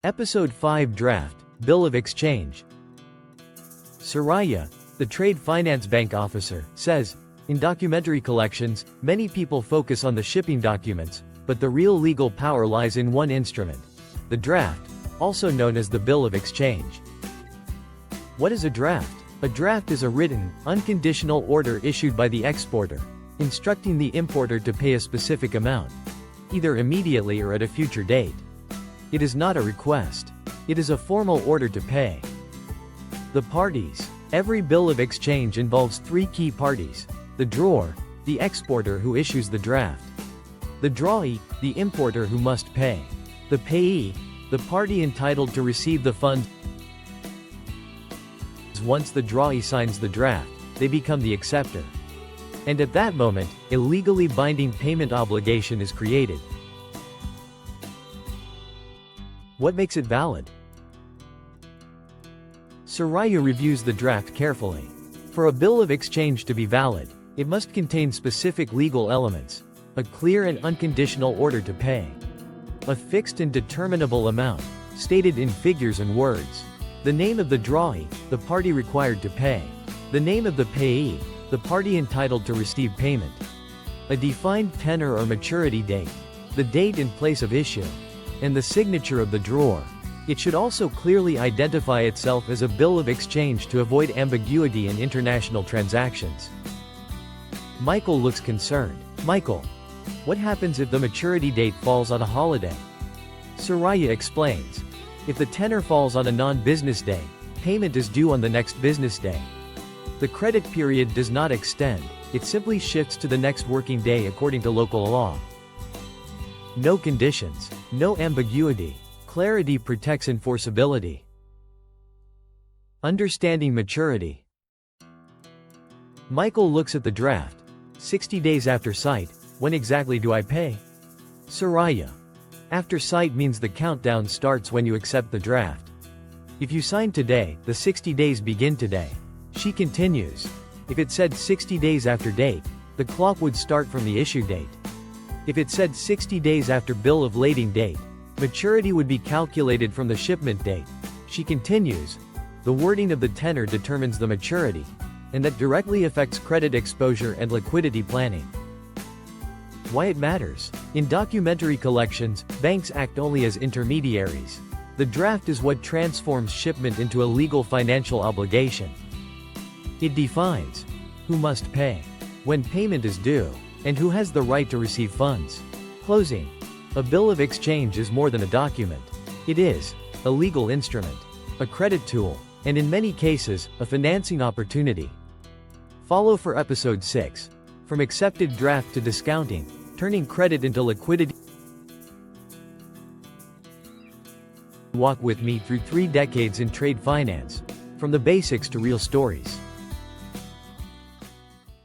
Episode 5 Draft, Bill of Exchange. Soraya, the trade finance bank officer, says, in documentary collections, many people focus on the shipping documents, but the real legal power lies in one instrument: the draft, also known as the Bill of Exchange. What is a draft? A draft is a written, unconditional order issued by the exporter, instructing the importer to pay a specific amount, either immediately or at a future date. It is not a request. It is a formal order to pay. The parties. Every bill of exchange involves three key parties: the drawer, the exporter who issues the draft; the drawee, the importer who must pay; the payee, the party entitled to receive the funds. Once the drawee signs the draft, they become the acceptor. And at that moment, a legally binding payment obligation is created. What makes it valid? Soraya reviews the draft carefully. For a bill of exchange to be valid, it must contain specific legal elements: a clear and unconditional order to pay, a fixed and determinable amount, stated in figures and words, the name of the drawee, the party required to pay, the name of the payee, the party entitled to receive payment, a defined tenor or maturity date, the date and place of issue, and the signature of the drawer. It should also clearly identify itself as a bill of exchange to avoid ambiguity in international transactions. Michael looks concerned. Michael, what happens if the maturity date falls on a holiday? Soraya explains. If the tenor falls on a non-business day, payment is due on the next business day. The credit period does not extend, it simply shifts to the next working day according to local law. No conditions, no ambiguity. Clarity protects enforceability. Understanding maturity. Michael looks at the draft. 60 days after sight, when exactly do I pay? Soraya. After sight means the countdown starts when you accept the draft. If you sign today, the 60 days begin today. She continues. If it said 60 days after date, the clock would start from the issue date. If it said 60 days after bill of lading date, maturity would be calculated from the shipment date. She continues. The wording of the tenor determines the maturity, and that directly affects credit exposure and liquidity planning. Why it matters? In documentary collections, banks act only as intermediaries. The draft is what transforms shipment into a legal financial obligation. It defines who must pay, when payment is due, and who has the right to receive funds. Closing. A bill of exchange is more than a document. It is a legal instrument, a credit tool, and in many cases, a financing opportunity. Follow for episode 6. From accepted draft to discounting, turning credit into liquidity. Walk with me through 3 decades in trade finance, from the basics to real stories.